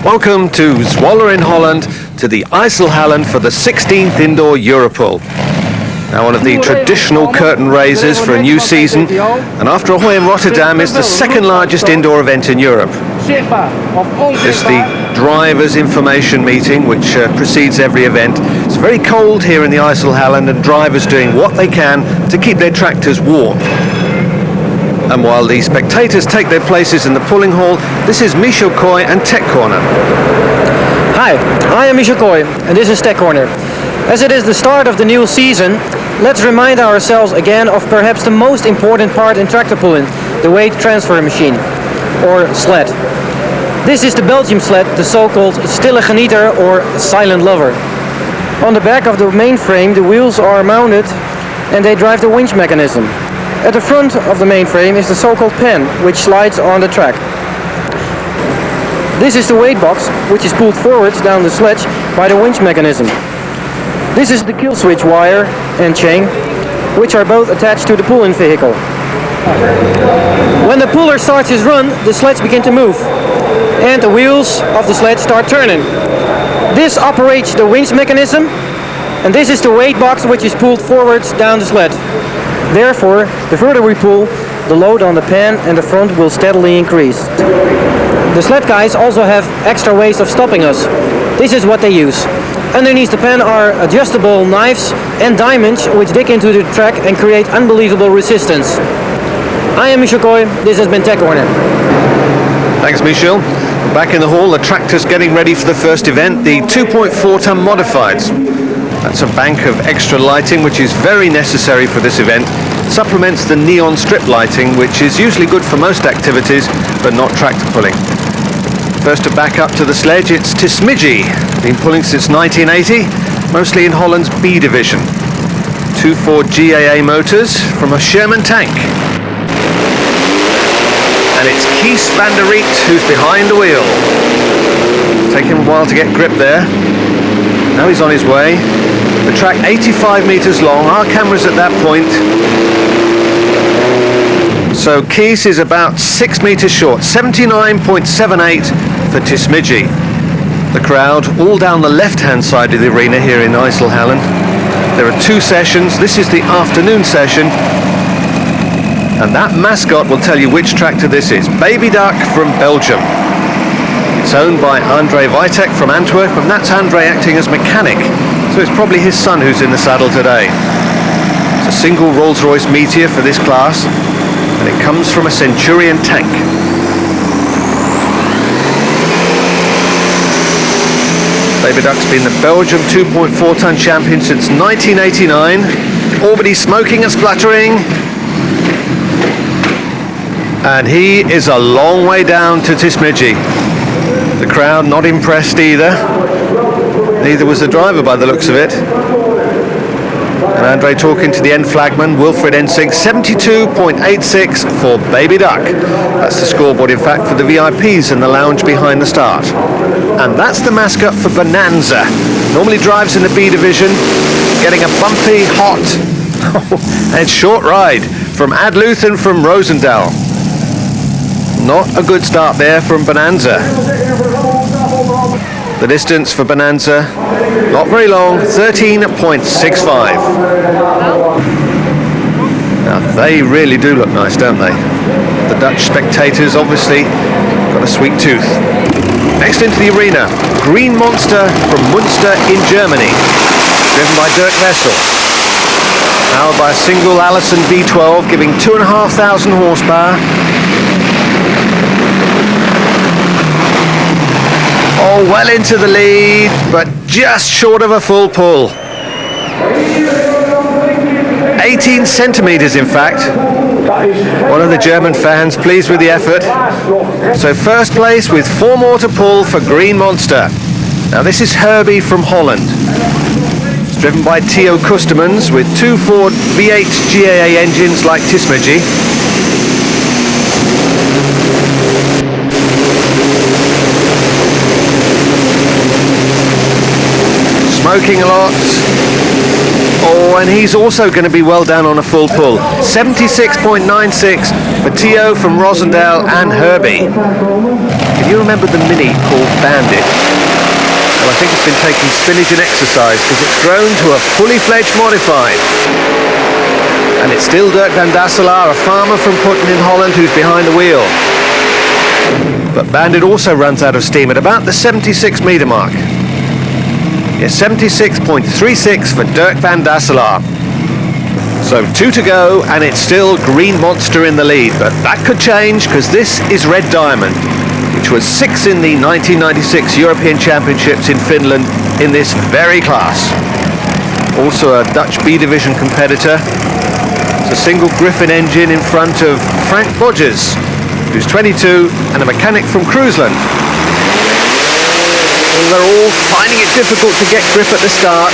Welcome to Zwolle in Holland, to the IJsselhallen for the 16th Indoor Europool. Now, one of the traditional curtain raisers for a new season, and After Ahoy in Rotterdam is the second largest indoor event in Europe. This is the drivers' information meeting which precedes every event. It's very cold here in the IJsselhallen, and drivers doing what they can to keep their tractors warm. And while the spectators take their places in the pulling hall, this is Michel Kooi and Tech Corner. Hi, I am Michel Kooi and this is Tech Corner. As it is the start of the new season, let's remind ourselves again of perhaps the most important part in tractor pulling, the weight transfer machine, or sled. This is the Belgium sled, the so-called stille genieter or silent lover. On the back of the main frame the wheels are mounted and they drive the winch mechanism. At the front of the main frame is the so-called pen, which slides on the track. This is the weight box, which is pulled forwards down the sledge by the winch mechanism. This is the kill switch wire and chain, which are both attached to the pull-in vehicle. When the puller starts his run, the sleds begin to move, and the wheels of the sled start turning. This operates the winch mechanism, and this is the weight box, which is pulled forwards down the sled. Therefore, the further we pull, the load on the pan and the front will steadily increase. The sled guys also have extra ways of stopping us. This is what they use. Underneath the pan are adjustable knives and diamonds which dig into the track and create unbelievable resistance. I am Michel Kooi, this has been Tech Corner. Thanks, Michel. Back in the hall, the tractor's getting ready for the first event, the 2.4 ton modifieds. That's a bank of extra lighting which is very necessary for this event. It supplements the neon strip lighting, which is usually good for most activities but not tractor pulling. First to back up to the sledge, it's Tismidji. Been pulling since 1980, mostly in Holland's B division. 2.4 GAA motors from a Sherman tank. And it's Kees van der Riet who's behind the wheel. Taking him a while to get grip there. Now he's on his way. The track 85 meters long, our camera's at that point. So Kees is about 6 meters short, 79.78 for Tismidji. The crowd all down the left-hand side of the arena here in IJsselhallen. There are 2 sessions. This is the afternoon session. And that mascot will tell you which tractor this is. Baby Duck from Belgium. It's owned by Andre Vitek from Antwerp, and that's Andre acting as mechanic. So it's probably his son who's in the saddle today. It's a single Rolls-Royce Meteor for this class, and it comes from a Centurion tank. Baby Duck's been the Belgium 2.4 ton champion since 1989. Already smoking and spluttering. And he is a long way down to Tismidji. The crowd not impressed either. Neither was the driver by the looks of it. And Andre talking to the end flagman, Wilfred Ensink, 72.86 for Baby Duck. That's the scoreboard, in fact, for the VIPs in the lounge behind the start. And that's the mascot for Bonanza. Normally drives in the B division, getting a bumpy, hot, and short ride from Ad Luthen from Roosendaal. Not a good start there from Bonanza. The distance for Bonanza, not very long, 13.65. Now they really do look nice, don't they? The Dutch spectators obviously got a sweet tooth. Next into the arena, Green Monster from Münster in Germany, driven by Dirk Wessel. Powered by a single Allison V12, giving 2,500 horsepower. Oh, well into the lead, but just short of a full pull. 18 centimeters, in fact. One of the German fans pleased with the effort. So first place with 4 more to pull for Green Monster. Now this is Herbie from Holland. It's driven by Theo Customans with 2 Ford V8 GAA engines like Tismidji. Smoking a lot. Oh, and he's also going to be well down on a full pull. 76.96 for Theo from Roosendaal and Herbie. Can you remember the Mini called Bandit? Well, I think it's been taking spinach and exercise because it's grown to a fully fledged modified. And it's still Dirk van Dasselaar, a farmer from Putten in Holland, who's behind the wheel. But Bandit also runs out of steam at about the 76 metre mark. Yes, 76.36 for Dirk van Dasselaar. So 2 to go, and it's still Green Monster in the lead, but that could change because this is Red Diamond, which was 6th in the 1996 European Championships in Finland in this very class. Also a Dutch B Division competitor. It's a single Griffin engine in front of Frank Bodgers, who's 22 and a mechanic from Cruiseland. And they're all finding it difficult to get grip at the start.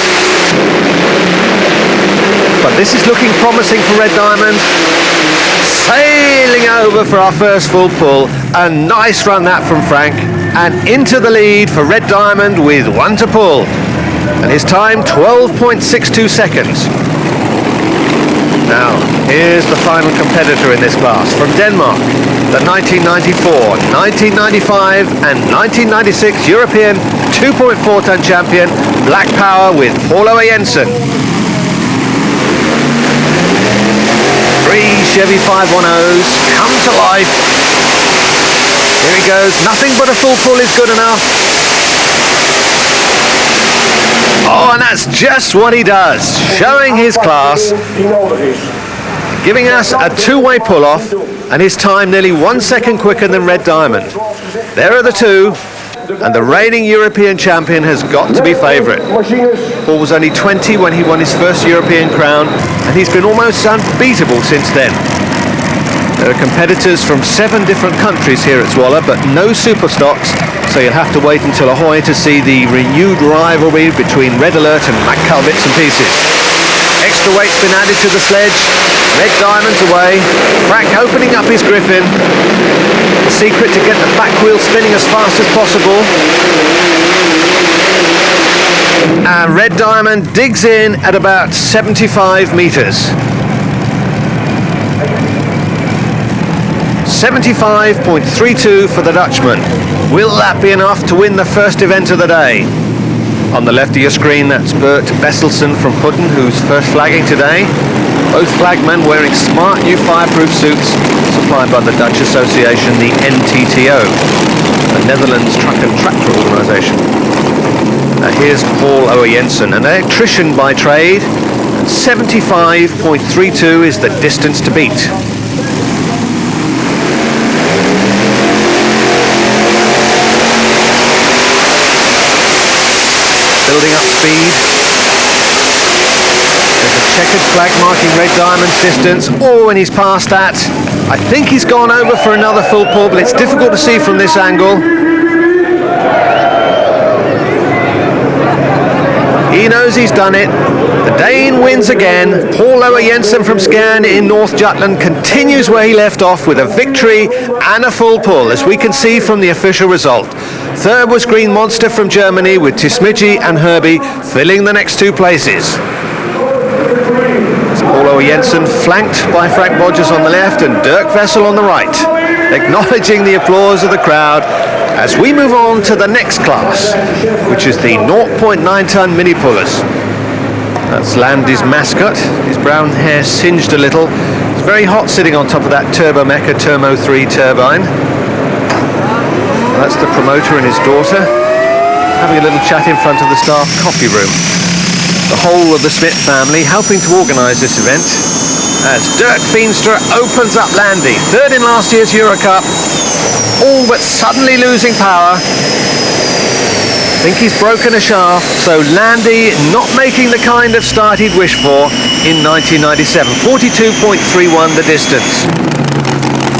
But this is looking promising for Red Diamond. Sailing over for our first full pull. A nice run that from Frank. And into the lead for Red Diamond with 1 to pull. And his time 12.62 seconds. Now, here's the final competitor in this class from Denmark. The 1994, 1995 and 1996 European 2.4-ton champion, Black Power with Paul Owe Jensen. 3 Chevy 510s come to life. Here he goes, nothing but a full pull is good enough. Oh, and that's just what he does, showing his class, giving us a 2-way pull-off, and his time nearly 1 second quicker than Red Diamond. There are the two, and the reigning European champion has got to be favourite. Paul was only 20 when he won his first European crown, and he's been almost unbeatable since then. There are competitors from 7 different countries here at Zwolle, but no super stocks, so you'll have to wait until Ahoy to see the renewed rivalry between Red Alert and Mackal Bits and Pieces. Extra weight's been added to the sledge. Red Diamond's away. Frank opening up his Griffin. The secret to get the back wheel spinning as fast as possible. And Red Diamond digs in at about 75 metres. 75.32 for the Dutchman. Will that be enough to win the first event of the day? On the left of your screen, that's Bert Besselsen from Putten, who's first flagging today. Both flagmen wearing smart new fireproof suits supplied by the Dutch association, the NTTO, the Netherlands Truck and Tractor Organisation. Here's Paul Owe Jensen, an electrician by trade, and 75.32 is the distance to beat. Building up speed. There's a checkered flag marking Red Diamond's distance. Oh, and he's past that. I think he's gone over for another full pull, but it's difficult to see from this angle. He knows he's done it. The Dane wins again. Paul Owe Jensen from Skjern in North Jutland continues where he left off with a victory and a full pull, as we can see from the official result. Third was Green Monster from Germany, with Tismidji and Herbie filling the next 2 places. It's Paul Owe Jensen flanked by Frank Bodgers on the left and Dirk Wessel on the right, acknowledging the applause of the crowd as we move on to the next class, which is the 0.9-ton mini pullers. That's Landy's mascot. His brown hair singed a little. It's very hot sitting on top of that Turbo Mecha Turbo 3 turbine. That's the promoter and his daughter having a little chat in front of the staff coffee room. The whole of the Smith family helping to organise this event as Dirk Veenstra opens up Landy, third in last year's Eurocup, all but suddenly losing power. I think he's broken a shaft, so Landy not making the kind of start he'd wished for in 1997. 42.31 the distance.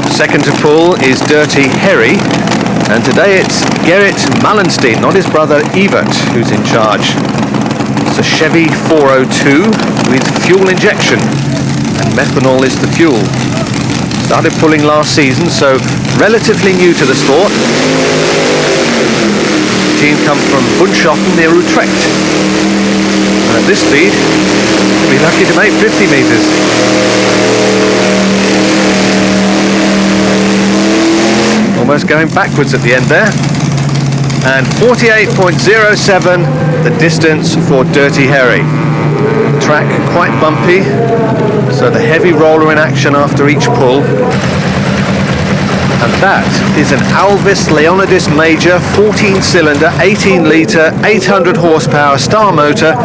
Second to pull is Dirty Harry, and today it's Gerrit Mallenstein, not his brother Evert, who's in charge. It's a Chevy 402 with fuel injection, and methanol is the fuel. Started pulling last season, so relatively new to the sport. The team come from Bunschoten near Utrecht. And at this speed, you'll be lucky to make 50 metres. almost going backwards at the end there. And 48.07 the distance for Dirty Harry. The track quite bumpy, so the heavy roller in action after each pull. And that is an Alvis Leonidis Major 14-cylinder, 18-litre, 800 horsepower star motor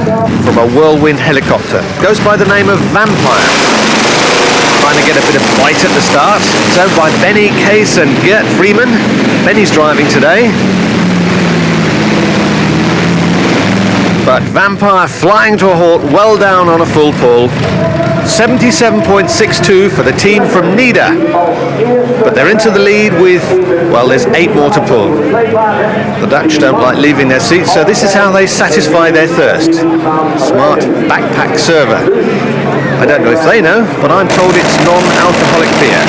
from a Whirlwind helicopter. Goes by the name of Vampire. Trying to get a bit of bite at the start. It's owned by Benny Case and Gert Freeman. Benny's driving today. But Vampire flying to a halt, well down on a full pull. 77.62 for the team from Nida. But they're into the lead with, well, there's 8 more to pull. The Dutch don't like leaving their seats, so this is how they satisfy their thirst. Smart backpack server. I don't know if they know, but I'm told it's non-alcoholic beer,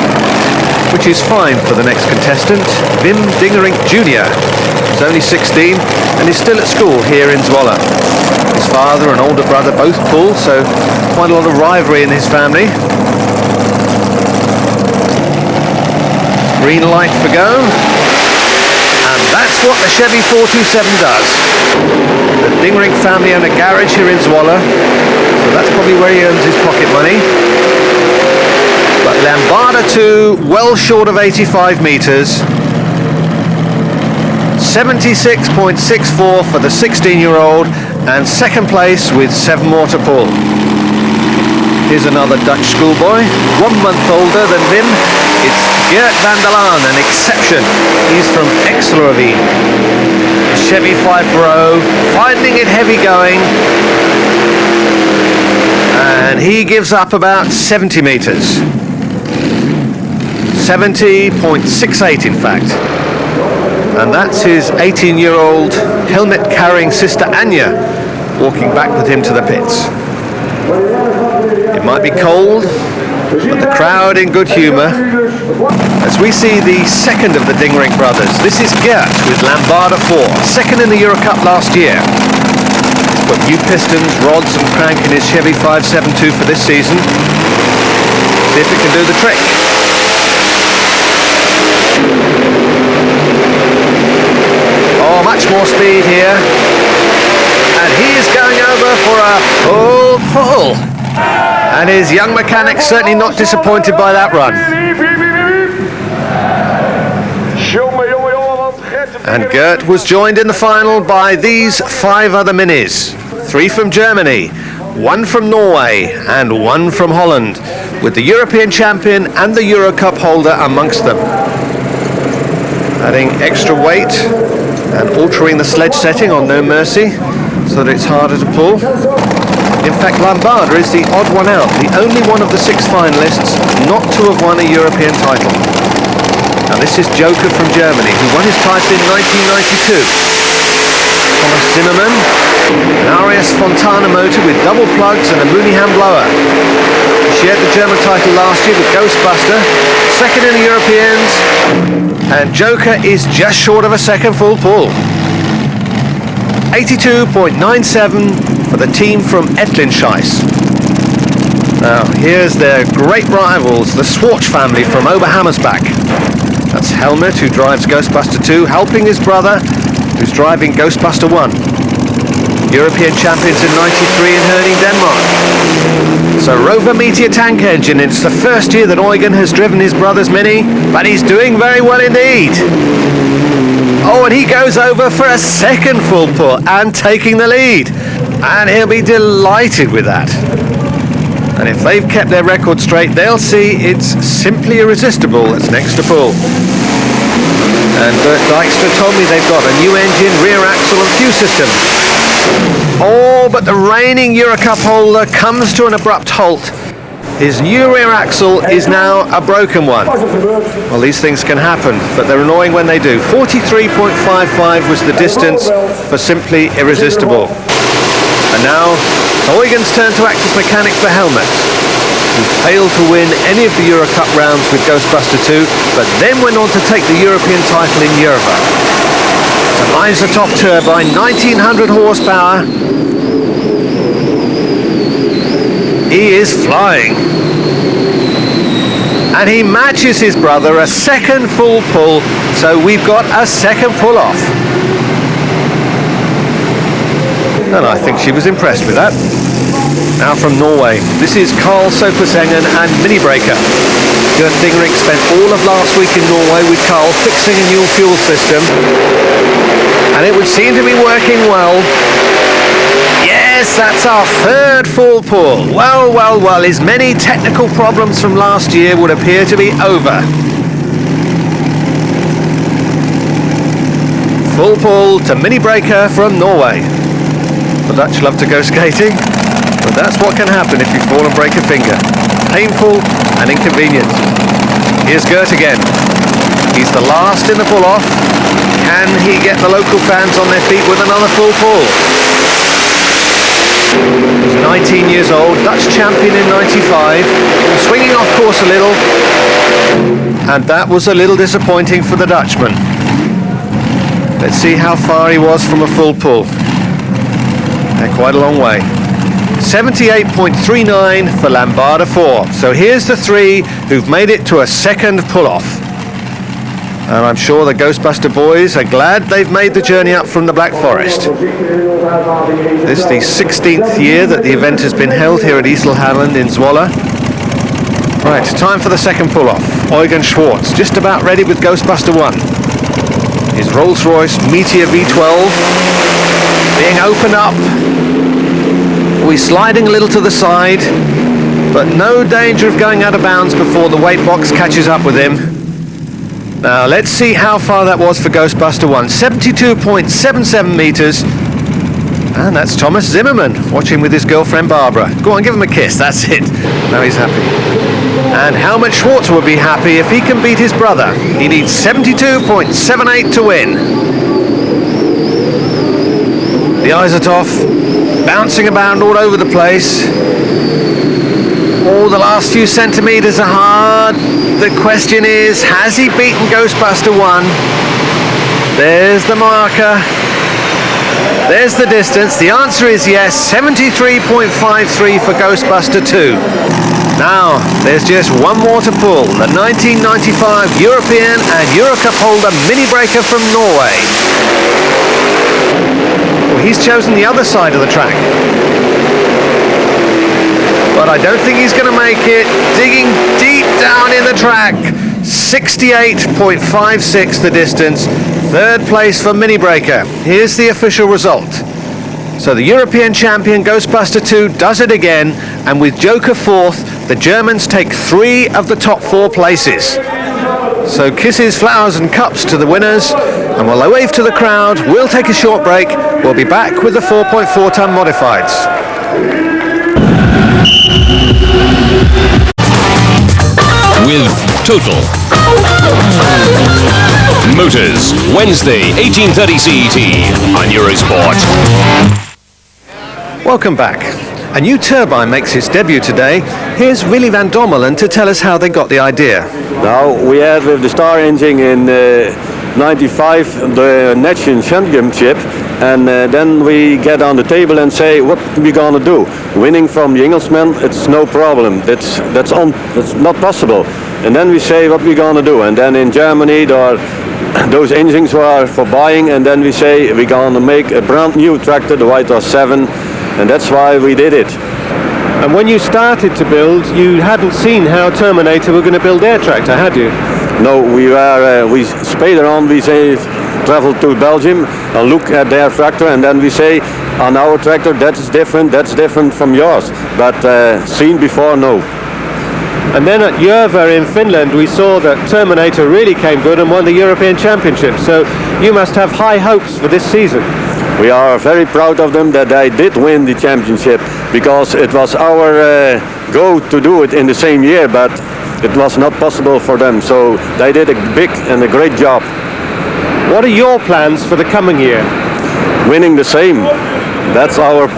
which is fine for the next contestant, Wim Dingerink Jr. He's only 16 and is still at school here in Zwolle. His father and older brother both pull, so quite a lot of rivalry in his family. Green light for go. And that's what the Chevy 427 does. The Dingerink family own a garage here in Zwolle, so that's probably where he earns his pocket money. But Lambada 2, well short of 85 metres. 76.64 for the 16-year-old, and second place with 7 more to pull. Here's another Dutch schoolboy, 1 month older than Wim. It's Geert van der Laan, an exception. He's from Exelerveen. Chevy 540, finding it heavy going. And he gives up about 70 metres. 70.68 in fact. And that's his 18-year-old helmet-carrying sister Anya walking back with him to the pits. It might be cold, but the crowd in good humour as we see the second of the Dingerink brothers. This is Geert with Lambada 4, second in the Euro Cup last year. He's put new pistons, rods and crank in his Chevy 572 for this season. See if it can do the trick. Oh, much more speed here. And he is going over for a full pull. And his young mechanic certainly not disappointed by that run. And Geert was joined in the final by these 5 other minis. 3 from Germany, 1 from Norway and 1 from Holland, with the European champion and the Euro Cup holder amongst them. Adding extra weight and altering the sledge setting on No Mercy so that it's harder to pull. In fact, Lambada is the odd one out, the only one of the 6 finalists not to have won a European title. Now this is Joker from Germany, who won his title in 1992. Thomas Zimmermann, an Arias Fontana motor with double plugs and a Mooneyham blower. He shared the German title last year with Ghostbuster, second in the Europeans, and Joker is just short of a second full pull. 82.97 for the team from Etlinscheis. Now here's their great rivals, the Schwartz family from Oberhammersbach. That's Helmut, who drives Ghostbuster 2, helping his brother, who's driving Ghostbuster 1. European champions in '93 in Herning, Denmark. So Rover Meteor tank engine, it's the first year that Eugen has driven his brother's Mini, but he's doing very well indeed. Oh, and he goes over for a second full pull and taking the lead. And he'll be delighted with that. And if they've kept their record straight, they'll see it's simply irresistible that's next to pull. And Bert Dijkstra told me they've got a new engine, rear axle and fuse system. Oh, but the reigning Euro Cup holder comes to an abrupt halt. His new rear axle is now a broken one. Well, these things can happen, but they're annoying when they do. 43.55 was the distance for simply irresistible. And now it's Eugen's turn to act as mechanic for Helmut, who failed to win any of the Euro Cup rounds with Ghostbuster 2, but then went on to take the European title in Yerevan. So Isotov turbine, 1900 horsepower. He is flying. And he matches his brother, a second full pull, so we've got a second pull off. And I think she was impressed with that. Now from Norway, this is Carl Sofersengen and Mini Breaker. Gert Dingerink spent all of last week in Norway with Carl fixing a new fuel system. And it would seem to be working well. Yes, that's our third full pull. Well, well, well, his many technical problems from last year would appear to be over. Full pull to Mini Breaker from Norway. The Dutch love to go skating, but that's what can happen if you fall and break a finger. Painful and inconvenient. Here's Gert again. He's the last in the pull-off. Can he get the local fans on their feet with another full pull? He's 19 years old, Dutch champion in 95, swinging off course a little, and that was a little disappointing for the Dutchman. Let's see how far he was from a full pull. They're quite a long way. 78.39 for Lambada 4. So here's the three who've made it to a second pull-off. And I'm sure the Ghostbuster boys are glad they've made the journey up from the Black Forest. This is the 16th year that the event has been held here at Isselhallen in Zwolle. Right, time for the second pull-off. Eugen Schwartz, just about ready with Ghostbuster 1. His Rolls-Royce Meteor V12 being opened up. He's sliding a little to the side, but no danger of going out of bounds before the weight box catches up with him. Now let's see how far that was for Ghostbuster 1. 72.77 meters. And that's Thomas Zimmerman watching with his girlfriend Barbara. Go on, give him a kiss, that's it. Now he's happy. And Helmut Schwartz would be happy if he can beat his brother. He needs 72.78 to win. The Isotov bouncing about all over the place. Oh, the last few centimeters are hard. The question is, has he beaten Ghostbuster 1? There's the marker. There's the distance. The answer is yes, 73.53 for Ghostbuster 2. Now, there's just one more to pull. The 1995 European and Eurocup holder Mini Breaker from Norway. Well, he's chosen the other side of the track. But I don't think he's going to make it. Digging deep down in the track. 68.56 the distance. Third place for Mini Breaker. Here's the official result. So the European champion Ghostbuster 2 does it again, and with Joker fourth, the Germans take 3 of the top 4 places. So kisses, flowers and cups to the winners, and while they wave to the crowd, we'll take a short break. We'll be back with the 4.4 ton modifieds. With Total Motors, Wednesday, 18:30 CET on Eurosport. Welcome back. A new turbine makes its debut today. Here's Willy van Dommelen to tell us how they got the idea. Now, we had with the Star engine in 95 the Nations Championship, and then we get on the table and say, what are we gonna do? Winning from the Englishman, it's no problem. That's not possible. And then we say, what we gonna do? And then in Germany, those engines were for buying, and then we say, we're gonna make a brand new tractor, the White Horse 7, and that's why we did it. And when you started to build, you hadn't seen how Terminator were going to build their tractor, had you? No, we spade around, we say, travel to Belgium and look at their tractor, and then we say, on our tractor, that's different from yours. But seen before, no. And then at Järva in Finland, we saw that Terminator really came good and won the European Championship. So you must have high hopes for this season. We are very proud of them that they did win the championship, because it was our goal to do it in the same year, but it was not possible for them. So they did a big and a great job. What are your plans for the coming year? Winning the same. That's our,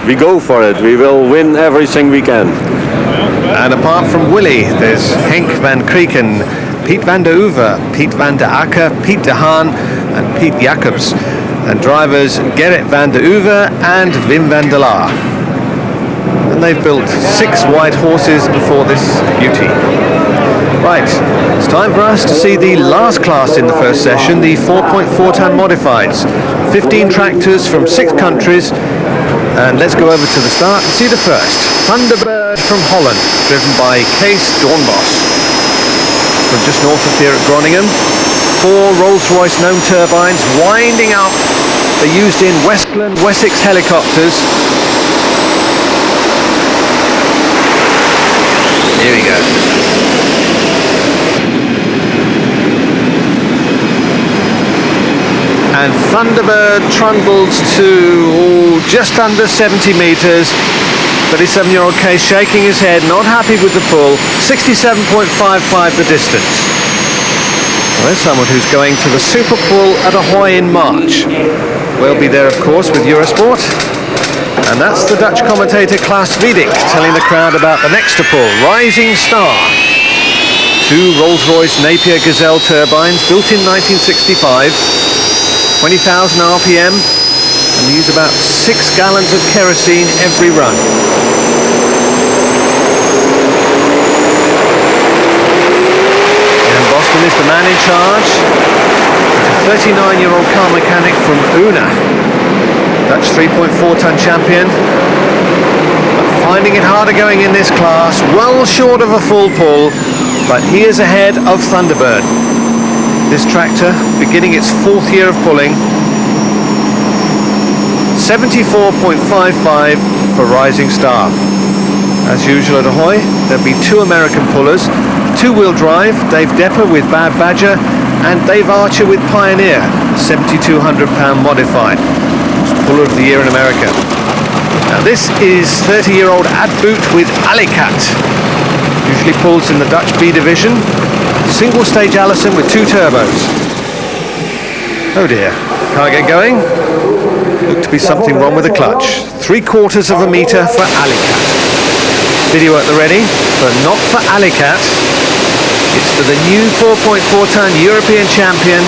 we go for it. We will win everything we can. And apart from Willy, there's Henk van Krieken, Piet van der Uwe, Piet van der Akker, Piet de Haan and Piet Jacobs. And drivers Gerrit van der Uwe and Wim van der Laar. And they've built 6 white horses before this beauty. Right, it's time for us to see the last class in the first session, the 4.4 ton modifieds. 15 tractors from 6 countries, and let's go over to the start and see the first. Thunderbird from Holland, driven by Kees Doornbos. From just north of here at Groningen. 4 Rolls-Royce gnome turbines winding up. They're used in Westland Wessex helicopters. Here we go. And Thunderbird trundles to just under 70 metres. 37-year-old Kees shaking his head, not happy with the pull. 67.55 the distance. Well, there's someone who's going to the Super Pull at Ahoy in March. We'll be there, of course, with Eurosport. And that's the Dutch commentator Klaas Wiedink telling the crowd about the next to pull, Rising Star. 2 Rolls-Royce Napier Gazelle turbines built in 1965. 20,000 RPM, and use about 6 gallons of kerosene every run. And Boston is the man in charge. It's a 39-year-old car mechanic from Una, Dutch 3.4 ton champion. But finding it harder going in this class, well short of a full pull, but he is ahead of Thunderbird. This tractor beginning its 4th year of pulling. 74.55 for Rising Star. As usual at Ahoy, there'll be 2 American pullers, 2-wheel drive, Dave Depper with Bad Badger and Dave Archer with Pioneer, 7,200 pound modified. Puller of the year in America. Now this is 30-year-old Ad Boot with Alicat. Usually pulls in the Dutch B division. Single stage Allison with 2 turbos. Oh dear, can't get going. Looked to be something wrong with the clutch. 3/4 of a metre for Alicat. Video at the ready, but not for Alicat. It's for the new 4.4 ton European champion.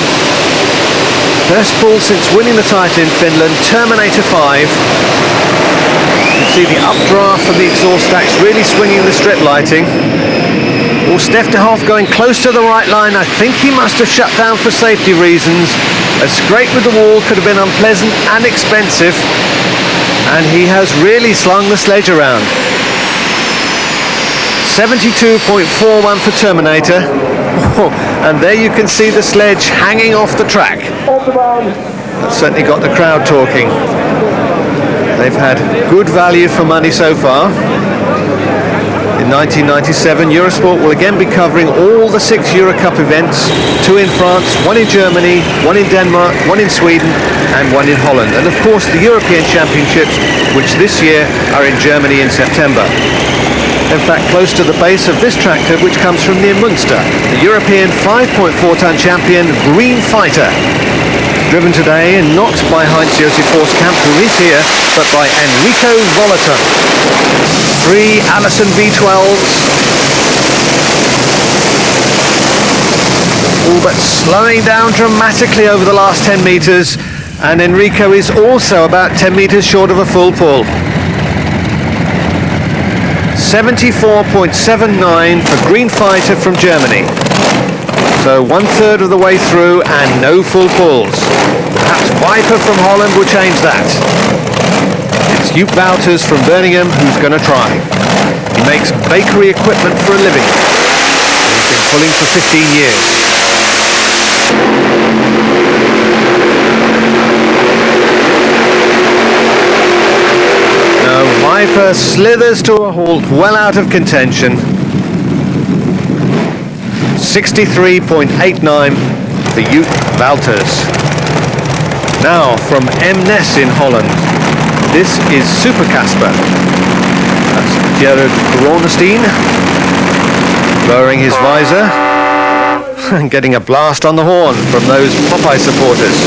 First pull since winning the title in Finland, Terminator 5. You can see the updraft from the exhaust stacks really swinging the strip lighting. Well, Stef de Hoff going close to the right line. I think he must have shut down for safety reasons. A scrape with the wall could have been unpleasant and expensive. And he has really slung the sledge around. 72.41 for Terminator. Oh, and there you can see the sledge hanging off the track. That certainly got the crowd talking. They've had good value for money so far. In 1997, Eurosport will again be covering all the 6 Eurocup events, 2 in France, 1 in Germany, 1 in Denmark, 1 in Sweden and 1 in Holland. And of course the European Championships, which this year are in Germany in September. In fact, close to the base of this tractor, which comes from near Münster, the European 5.4 ton champion Green Fighter. Driven today not by Heinz-Josef Forskamp, who is here, but by Enrico Volaton. 3 Allison V12s. All but slowing down dramatically over the last 10 metres, and Enrico is also about 10 metres short of a full pull. 74.79 for Green Fighter from Germany. So 1/3 of the way through and no full pulls. Perhaps Viper from Holland will change that. It's Joep Wouters from Birmingham who's going to try. He makes bakery equipment for a living. He's been pulling for 15 years. Now Viper slithers to a halt, well out of contention. 63.89 for Joep Wouters. Now from Eemnes in Holland, this is Super Casper. That's Gerard Gronestein, lowering his visor and getting a blast on the horn from those Popeye supporters.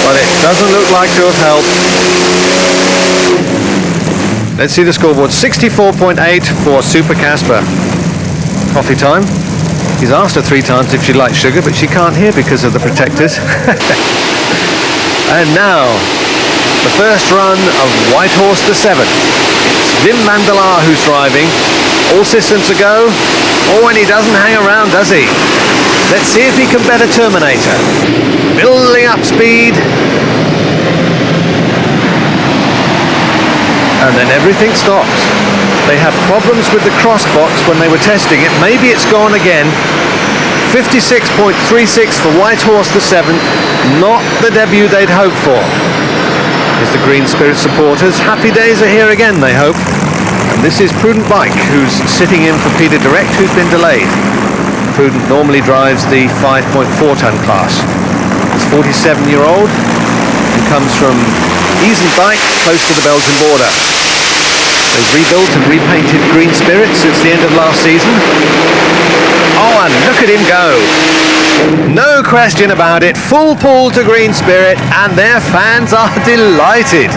But it doesn't look like to have helped. Let's see the scoreboard. 64.8 for Super Casper. Coffee time. He's asked her 3 times if she'd like sugar, but she can't hear because of the protectors. And now the first run of White Horse the 7th. It's Wim Mandelaar who's driving. All systems a go. Oh, and he doesn't hang around, does he? Let's see if he can better Terminator. Building up speed. And then everything stops. They had problems with the crossbox when they were testing it. Maybe it's gone again. 56.36 for White Horse the 7th. Not the debut they'd hoped for. Here's the Green Spirit supporters. Happy days are here again, they hope. And this is Prudent Bike, who's sitting in for Peter Direct, who's been delayed. Prudent normally drives the 5.4 ton class. He's 47-year-old and comes from Ijzenbijk, close to the Belgian border. They've rebuilt and repainted Green Spirit since the end of last season. Oh, and look at him go. No question about it. Full pull to Green Spirit, and their fans are delighted.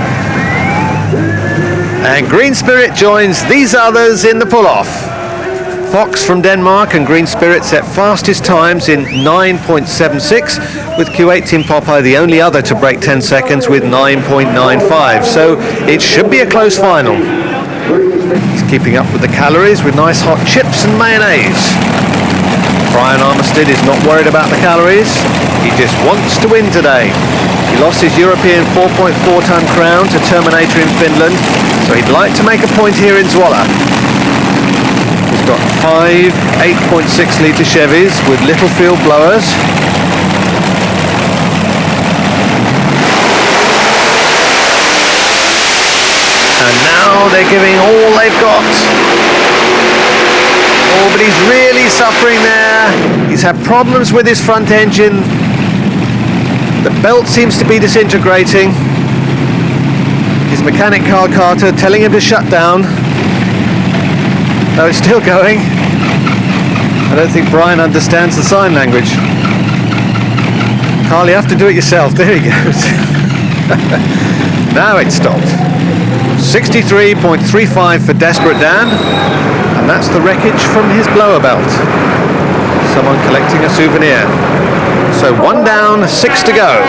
And Green Spirit joins these others in the pull-off. Fox from Denmark and Green Spirit set fastest times in 9.76, with Q8 Team Popeye the only other to break 10 seconds with 9.95. So it should be a close final. He's keeping up with the calories with nice hot chips and mayonnaise. Brian Armistead is not worried about the calories. He just wants to win today. He lost his European 4.4 ton crown to Terminator in Finland, so he'd like to make a point here in Zwolle. He's got 5 8.6 litre Chevys with little field blowers. And now they're giving all they've got. Oh, but he's really suffering there. He's had problems with his front engine. The belt seems to be disintegrating. His mechanic Carl Carter telling him to shut down. No, it's still going. I don't think Brian understands the sign language. Carl, you have to do it yourself. There he goes. Now it's stopped. 63.35 for Desperate Dan, and that's the wreckage from his blower belt. Someone collecting a souvenir. So 1 down, 6 to go.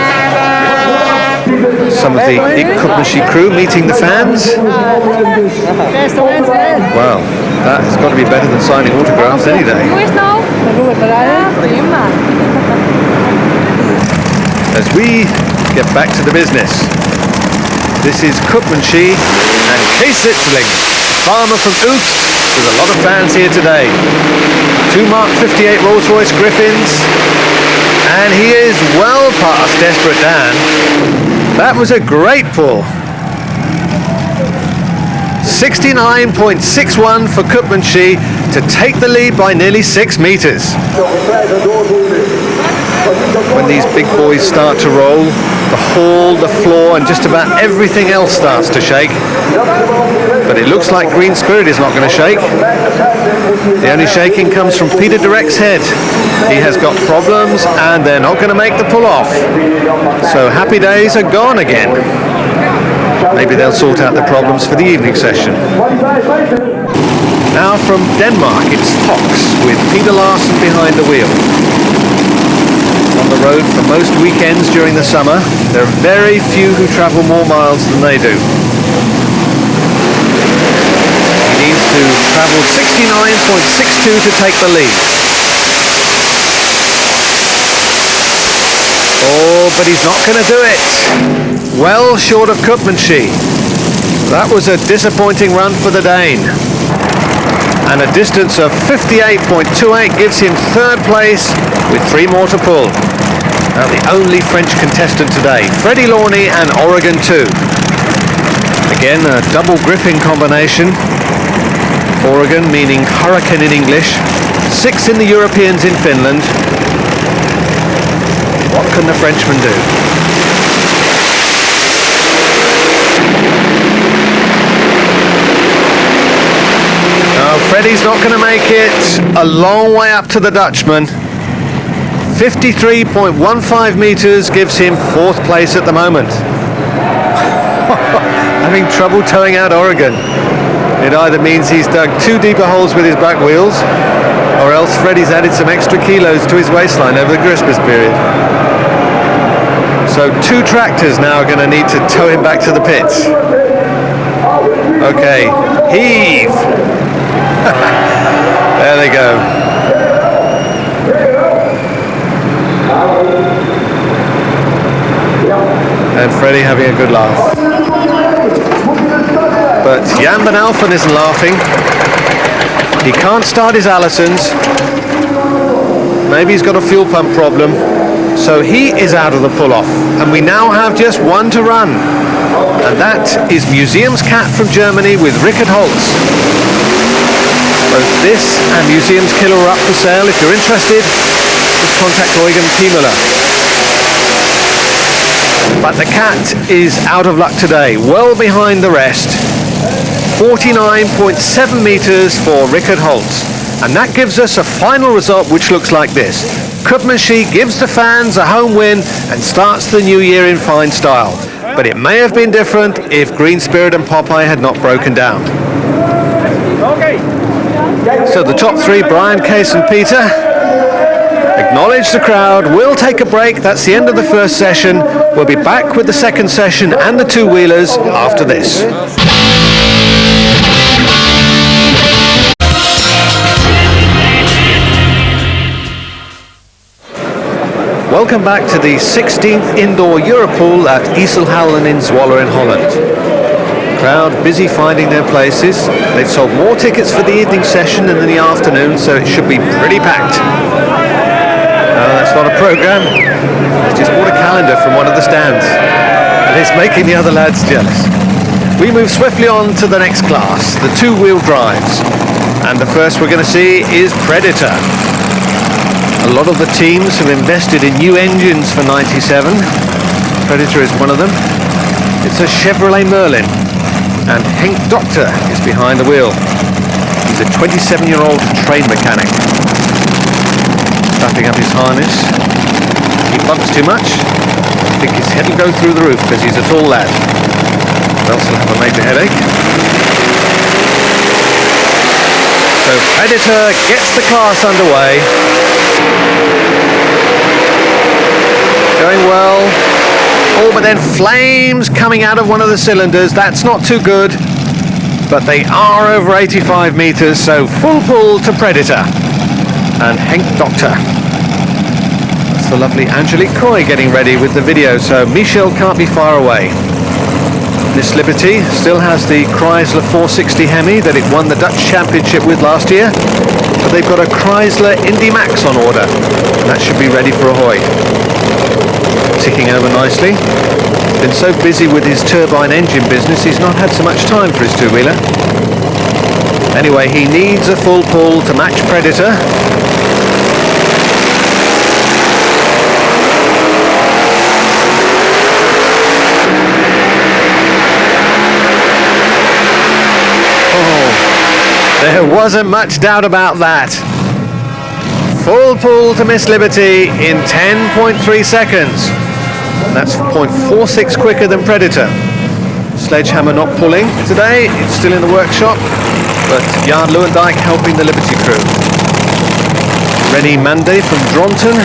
Some of the Ikubashi crew meeting the fans. Well, that has got to be better than signing autographs any day. As we get back to the business. This is Koopmanschie and Kees Zwitserling, farmer from Oost. There's a lot of fans here today. 2 Mark 58 Rolls-Royce Griffins, and he is well past Desperate Dan. That was a great pull. 69.61 for Koopmanschie to take the lead by nearly 6 meters. When these big boys start to roll, the hall, the floor, and just about everything else starts to shake. But it looks like Green Spirit is not going to shake. The only shaking comes from Peter Direct's head. He has got problems, and they're not going to make the pull off. So happy days are gone again. Maybe they'll sort out the problems for the evening session. Now from Denmark, it's Fox with Peter Larsen behind the wheel. On the road for most weekends during the summer, there are very few who travel more miles than they do. He needs to travel 69.62 to take the lead. Oh, but he's not going to do it. Well short of Koopmanschie. That was a disappointing run for the Dane. And a distance of 58.28 gives him 3rd place with 3 more to pull. Now the only French contestant today, Freddie Lawney and Oregon 2. Again, a double Griffin combination. Oregon meaning hurricane in English. 6 in the Europeans in Finland. What can the Frenchman do? Freddie's not going to make it. A long way up to the Dutchman. 53.15 meters gives him 4th place at the moment. Having trouble towing out Oregon. It either means he's dug 2 deeper holes with his back wheels, or else Freddie's added some extra kilos to his waistline over the Christmas period. So 2 tractors now are going to need to tow him back to the pits. Okay, heave! There they go. And Freddie having a good laugh. But Jan van Alphen isn't laughing. He can't start his Allisons. Maybe he's got a fuel pump problem. So he is out of the pull-off. And we now have just one to run. And that is Museumscat from Germany with Rickard Holtz. Both this and Museumskiller are up for sale. If you're interested, just contact Eugen Piemüller. But the Cat is out of luck today, well behind the rest. 49.7 meters for Rickard Holtz. And that gives us a final result which looks like this. Koopmanschie gives the fans a home win and starts the new year in fine style. But it may have been different if Green Spirit and Popeye had not broken down. So the top 3, Brian, Case and Peter, acknowledge the crowd. We'll take a break. That's the end of the first session. We'll be back with the second session and the 2-wheelers after this. Welcome back to the 16th Indoor Europool at Iselhallen in Zwolle in Holland. Crowd busy finding their places. They've sold more tickets for the evening session than in the afternoon, so it should be pretty packed. No, that's not a program. It's just bought a calendar from one of the stands. And it's making the other lads jealous. We move swiftly on to the next class, the 2-wheel drives. And the first we're going to see is Predator. A lot of the teams have invested in new engines for 97. Predator is one of them. It's a Chevrolet Merlin. And Henk Doctor is behind the wheel. He's a 27-year-old train mechanic. Strapping up his harness. If he bumps too much, I think his head will go through the roof because he's a tall lad. Or else he'll have a major headache. So Predator gets the class underway. Going well. Oh, but then flames coming out of one of the cylinders. That's not too good. But they are over 85 meters, so full pull to Predator. And Henk Doctor. That's the lovely Angelique Croy getting ready with the video, so Michel can't be far away. Miss Liberty still has the Chrysler 460 Hemi that it won the Dutch Championship with last year. But they've got a Chrysler Indy Max on order. And that should be ready for Ahoy. Ticking over nicely. Been so busy with his turbine engine business, he's not had so much time for his 2-wheeler. Anyway, he needs a full pull to match Predator. There wasn't much doubt about that. Full pull to Miss Liberty in 10.3 seconds. That's 0.46 quicker than Predator. Sledgehammer not pulling today. It's still in the workshop, but Jan Lewendijk helping the Liberty crew. Rennie Mande from Dronten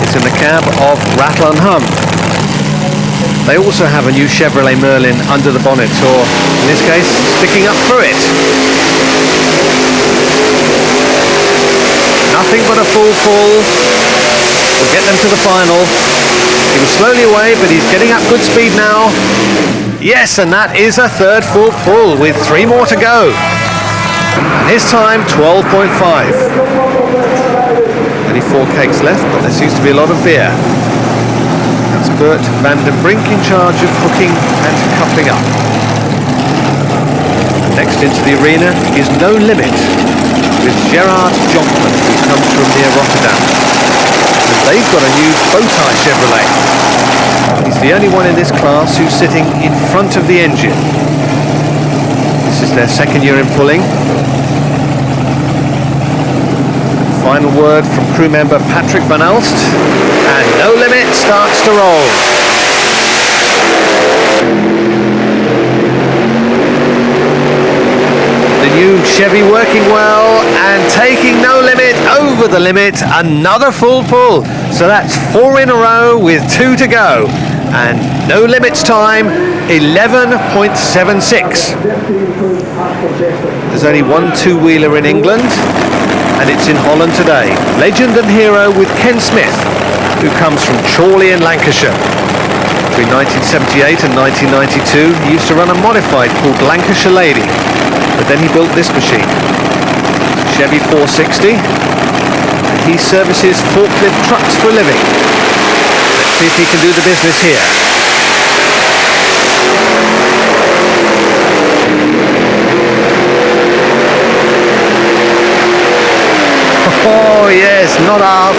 is in the cab of Rattle and Hum. They also have a new Chevrolet Merlin under the bonnet, or in this case, sticking up through it. Nothing but a full pull will get them to the final. He was slowly away, but he's getting up good speed now. Yes, and that is a third full pull with 3 more to go. And his time, 12.5. Only 4 cakes left, but there seems to be a lot of beer. That's Bert van den Brink in charge of hooking and coupling up. Next into the arena is No Limit with Gerard Jonkman, who comes from near Rotterdam. And they've got a new Bowtie Chevrolet. He's the only one in this class who's sitting in front of the engine. This is their second year in pulling. Final word from crew member Patrick van Alst, and No Limit starts to roll. The The new Chevy working well and taking no limit over the limit. Another full pull. So that's 4 in a row with 2 to go. And no limits time, 11.76. There's only one two-wheeler in England, and it's in Holland today. Legend and hero with Ken Smith, who comes from Chorley in Lancashire. Between 1978 and 1992, he used to run a modified called Lancashire Lady, but then he built this machine. Chevy 460. He services forklift trucks for a living. Let's see if he can do the business here. Oh yes, not half.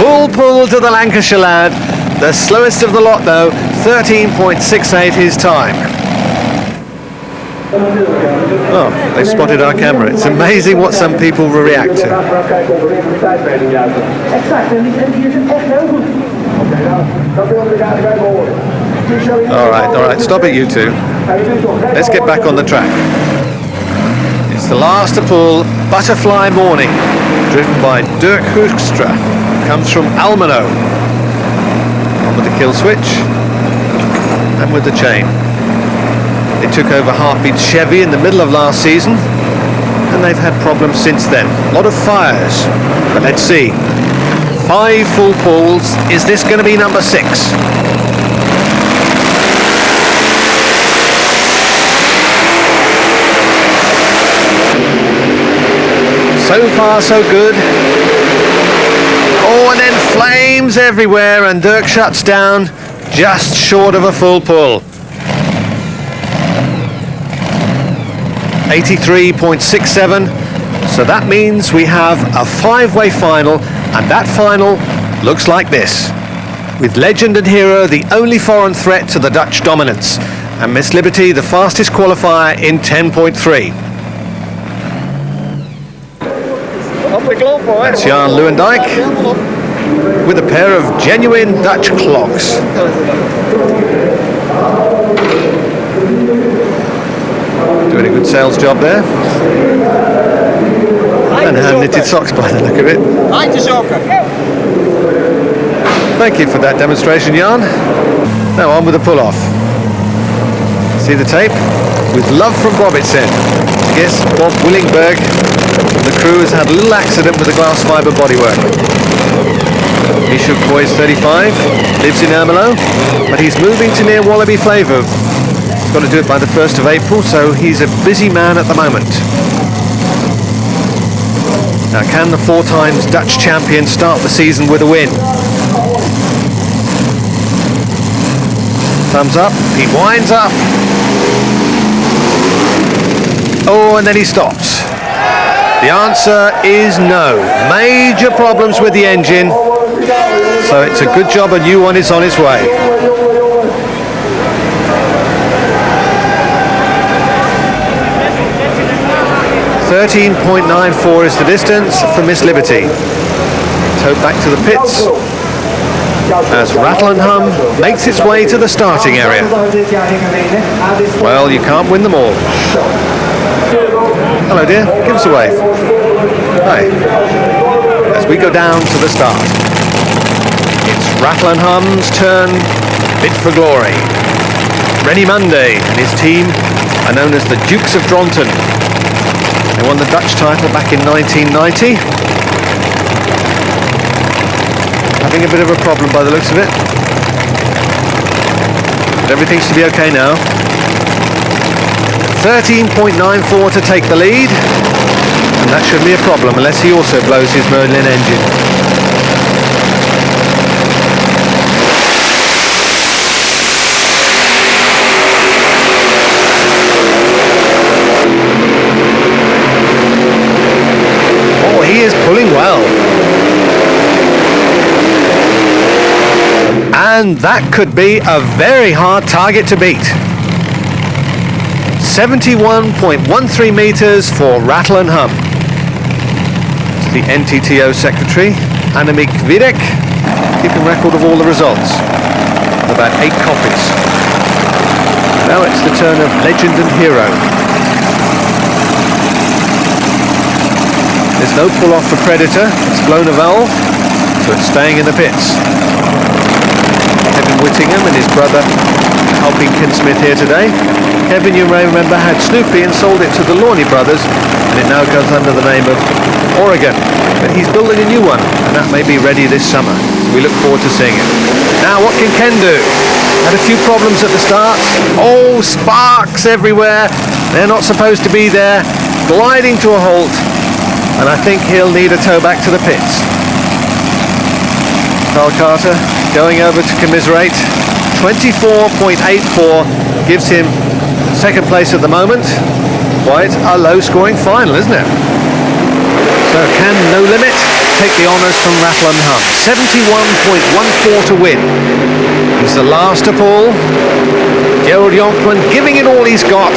Full pull to the Lancashire lad. The slowest of the lot though, 13.68 his time. Oh, they've spotted our camera. It's amazing what some people will react to. All right, stop it you two. Let's get back on the track. It's the last to pull, Butterfly Morning, driven by Dirk Hoekstra, comes from Almelo. On with the kill switch and with the chain. They took over Heartbeat Chevy in the middle of last season, and they've had problems since then. A lot of fires, but let's see. 5 full pulls. Is this going to be number 6? So far, so good. Oh, and then flames everywhere, and Dirk shuts down just short of a full pull. 83.67. So that means we have a 5-way final, and that final looks like this. With Legend and Hero the only foreign threat to the Dutch dominance, and Miss Liberty the fastest qualifier in 10.3. That's Jan Lewendijk with a pair of genuine Dutch clogs. Doing a good sales job there. And hand-knitted socks by the look of it. Thank you for that demonstration, Jan. Now on with the pull-off. See the tape? With love from Bob, it said. Yes, Bob Willingberg. The crew has had a little accident with the glass fibre bodywork. Michel Coy's 35, lives in Ermelo, but he's moving to near Wallaby Flavor. He's got to do it by the 1st of April, so he's a busy man at the moment. Now, can the 4 times Dutch champion start the season with a win? Thumbs up, he winds up. Oh, and then he stops. The answer is no. Major problems with the engine. So it's a good job a new one is on its way. .94 is the distance for Miss Liberty. Towed back to the pits as Rattle and Hum makes its way to the starting area. Well, you can't win them all. Hello dear, give us a wave. Hi. As we go down to the start. It's Rattle and Hum's turn, Bid for Glory. Rennie Monday and his team are known as the Dukes of Dronten. They won the Dutch title back in 1990. Having a bit of a problem by the looks of it. But everything seems to be okay now. 13.94 to take the lead, and that shouldn't be a problem unless he also blows his Merlin engine. Oh, he is pulling well. And that could be a very hard target to beat. 71.13 metres for Rattle and Hum. It's the NTTO secretary, Annemiek Wiedek, keeping record of all the results. About 8 copies. Now it's the turn of Legend and Hero. There's no pull off for Predator. It's blown a valve, so it's staying in the pits. Kevin Whittingham and his brother helping Ken Smith here today. Kevin, you may remember, had Snoopy and sold it to the Lawney brothers, and it now goes under the name of Oregon. But he's building a new one, and that may be ready this summer. So we look forward to seeing it. Now, what can Ken do? Had a few problems at the start. Oh, sparks everywhere. They're not supposed to be there. Gliding to a halt, and I think he'll need a tow back to the pits. Carl Carter going over to commiserate. 24.84 gives him second place at the moment. Quite a low scoring final, isn't it? So can No Limit take the honours from Rattle and Hum? 71.14 to win. He's the last to pull. Gerald Jonkman giving it all he's got.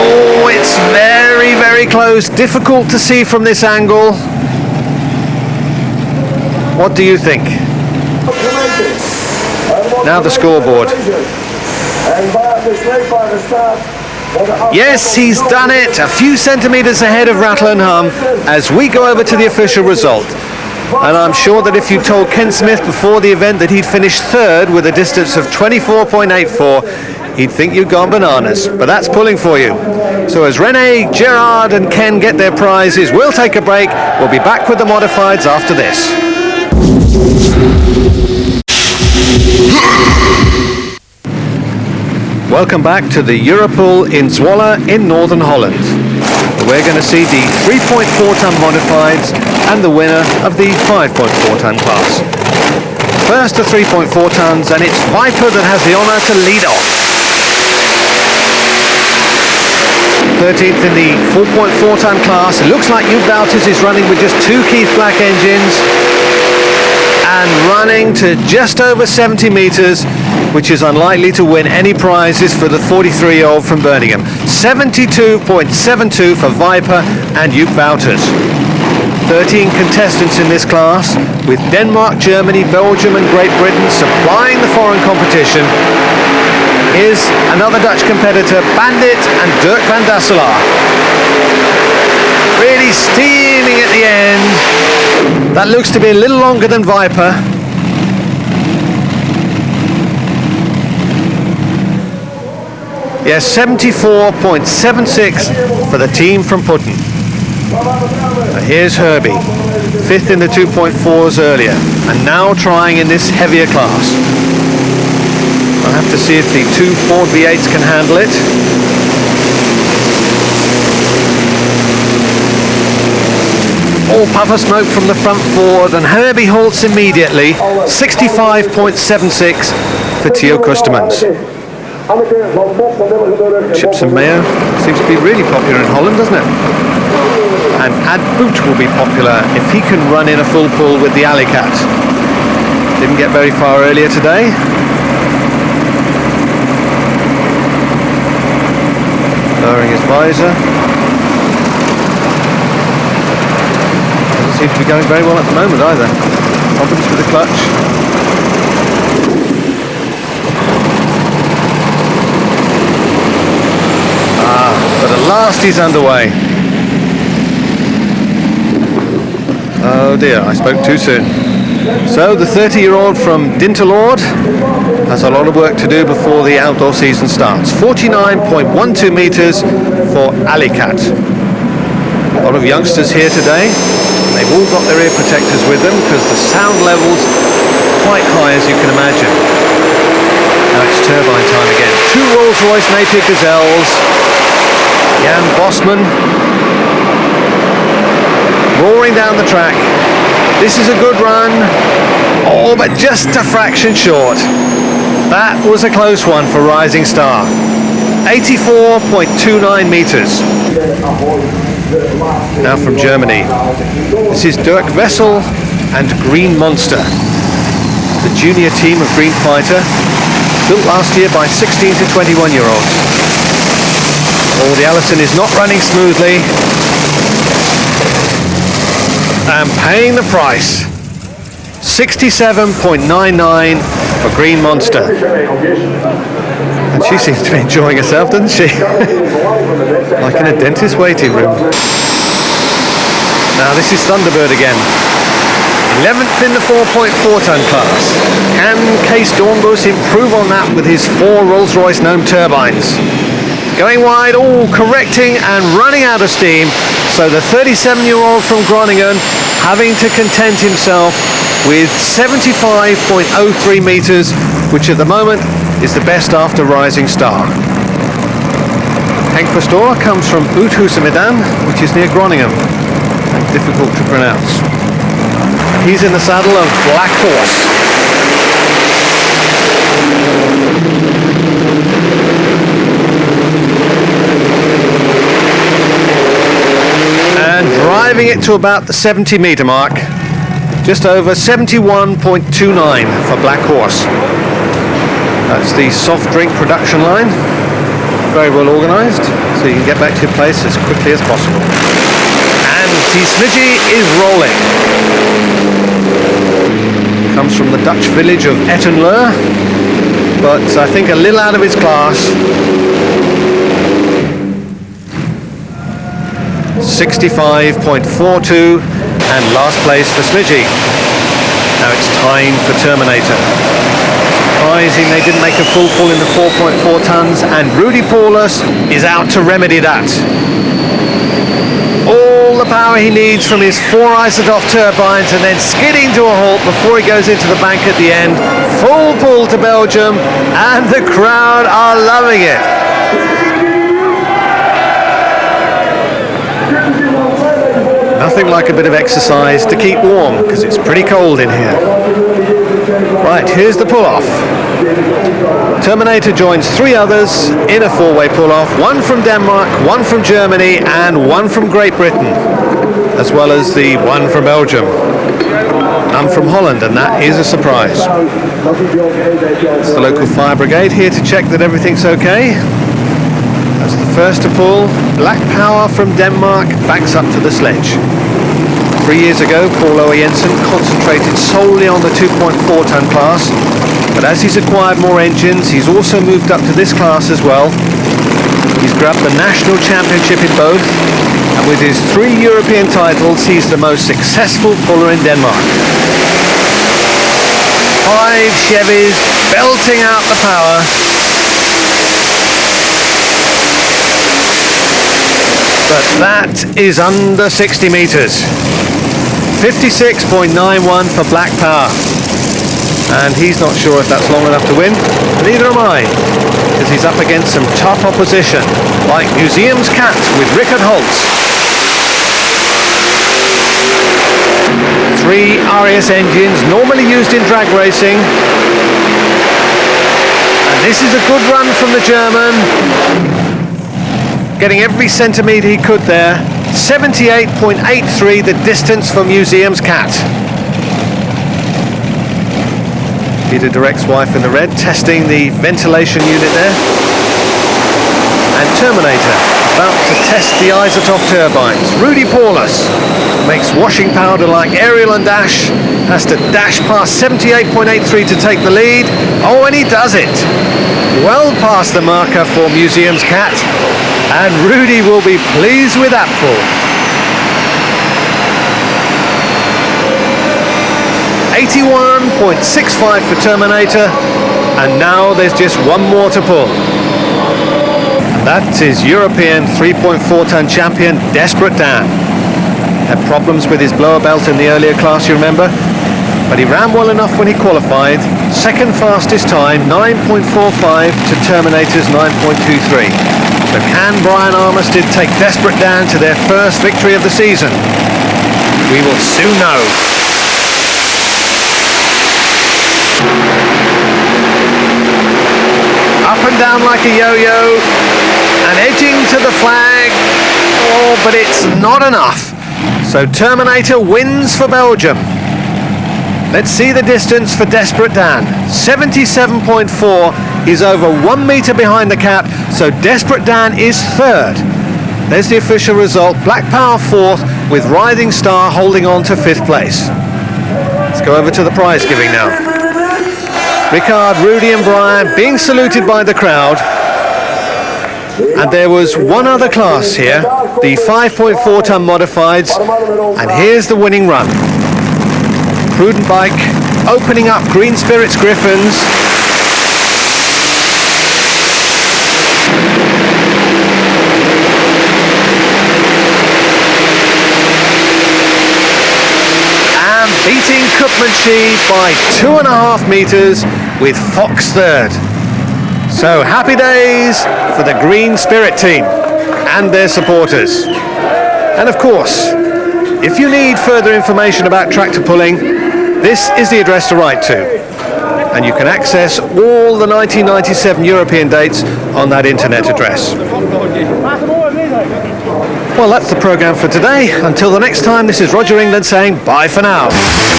Oh, it's very, very close. Difficult to see from this angle. What do you think? Now the scoreboard. Yes, he's done it. A few centimetres ahead of Rattle and Hum as we go over to the official result. And I'm sure that if you told Ken Smith before the event that he'd finished third with a distance of 24.84, he'd think you'd gone bananas. But that's pulling for you. So as Rene, Gerard and Ken get their prizes, we'll take a break. We'll be back with the modifieds after this. Welcome back to the Europool in Zwolle in Northern Holland. We're going to see the 3.4 ton modifieds and the winner of the 5.4 ton class. First to 3.4 tons, and it's Viper that has the honour to lead off. 13th in the 4.4 ton class. It looks like Joop Wouters is running with just two Keith Black engines and running to just over 70 metres, which is unlikely to win any prizes for the 43-year-old from Birmingham. 72.72 for Viper and Joop Wouters. 13 contestants in this class, with Denmark, Germany, Belgium and Great Britain supplying the foreign competition. Here's another Dutch competitor, Bandit and Dirk van Dasselaar. Really steaming at the end. That looks to be a little longer than Viper. Yes, 74.76 for the team from Putten. Here's Herbie, fifth in the 2.4s earlier, and now trying in this heavier class. I'll have to see if the two Ford V8s can handle it. All puff of smoke from the front Ford, and Herbie halts immediately. 65.76 for Theo Kustemans. Chips and mayo seems to be really popular in Holland, doesn't it? And Ad Boot will be popular if he can run in a full pull with the Alicat. Didn't get very far earlier today. Lowering his visor. Doesn't seem to be going very well at the moment either. Problems with the clutch. But at last he's underway. Oh dear, I spoke too soon. So the 30-year-old from Dinterlord has a lot of work to do before the outdoor season starts. 49.12 metres for Alicat. A lot of youngsters here today. They've all got their ear protectors with them because the sound level's quite high, as you can imagine. Now it's turbine time again. Two Rolls-Royce Napier Gazelles. Jan Bosman roaring down the track. This is a good run. Oh, but just a fraction short. That was a close one for Rising Star. 84.29 metres. Now from Germany. This is Dirk Wessel and Green Monster. The junior team of Green Fighter, built last year by 16 to 21-year-olds. Oh, the Allison is not running smoothly. And paying the price. 67.99 for Green Monster. And she seems to be enjoying herself, doesn't she? Like in a dentist waiting room. Now this is Thunderbird again. 11th in the 4.4 ton class. Can Cees Doornbos improve on that with his 4 Rolls-Royce Gnome turbines? Going wide, correcting and running out of steam. So the 37-year-old from Groningen having to content himself with 75.03 meters, which at the moment is the best after Rising Star. Henk Pastoor comes from Uithuizenmedan, which is near Groningen, and difficult to pronounce. He's in the saddle of Black Horse. And driving it to about the 70 meter mark, just over 71.29 for Black Horse. That's the soft drink production line, very well organized, so you can get back to your place as quickly as possible. And Tismiji is rolling. Comes from the Dutch village of Etten-Leur, but I think a little out of his class. 65.42 and last place for Smidgy. Now it's time for Terminator. Surprising they didn't make a full pull in the 4.4 tons, and Rudy Paulus is out to remedy that. All the power he needs from his 4 Isotop turbines, and then skidding to a halt before he goes into the bank at the end. Full pull to Belgium, and the crowd are loving it. Nothing like a bit of exercise to keep warm, because it's pretty cold in here. Right, here's the pull-off. Terminator joins 3 others in a 4-way pull-off, 1 from Denmark, 1 from Germany, and 1 from Great Britain, as well as the 1 from Belgium. None from Holland, and that is a surprise. It's the local fire brigade here to check that everything's okay. That's the first to pull. Black Power from Denmark backs up to the sledge. 3 years ago, Paul Owe Jensen concentrated solely on the 2.4 ton class, but as he's acquired more engines, he's also moved up to this class as well. He's grabbed the national championship in both, and with his 3 European titles, he's the most successful puller in Denmark. 5 Chevys belting out the power. But that is under 60 meters. 56.91 for Black Power. And he's not sure if that's long enough to win. Neither am I, because he's up against some tough opposition, like Museum's Cat with Rickard Holtz. 3 RS engines, normally used in drag racing. And this is a good run from the German. Getting every centimetre he could there. 78.83 the distance for Museum's Cat. Peter Direct's wife in the red, testing the ventilation unit there. And Terminator, about to test the Isotop turbines. Rudy Paulus makes washing powder like Ariel and Dash. Has to dash past 78.83 to take the lead. Oh, and he does it. Well past the marker for Museum's Cat. And Rudy will be pleased with that pull. 81.65 for Terminator, and now there's just 1 more to pull. And that is European 3.4 ton champion Desperate Dan. Had problems with his blower belt in the earlier class, you remember, but he ran well enough when he qualified. Second fastest time, 9.45 to Terminator's 9.23. So can Brian Armistead take Desperate Dan to their first victory of the season? We will soon know. Up and down like a yo-yo, and edging to the flag. Oh, but it's not enough. So Terminator wins for Belgium. Let's see the distance for Desperate Dan. 77.4. He's over 1 metre behind the cap, so Desperate Dan is third. There's the official result. Black Power fourth, with Rising Star holding on to 5th place. Let's go over to the prize giving now. Rickard, Rudy and Brian being saluted by the crowd. And there was one other class here, the 5.4 ton modifieds, and here's the winning run. Prudent Bike opening up Green Spirit's Griffons. And beating Koopmanschee by 2.5 metres with Fox third. So happy days for the Green Spirit team and their supporters. And of course, if you need further information about tractor pulling, this is the address to write to. And you can access all the 1997 European dates on that internet address. Well, that's the programme for today. Until the next time, this is Roger England saying bye for now.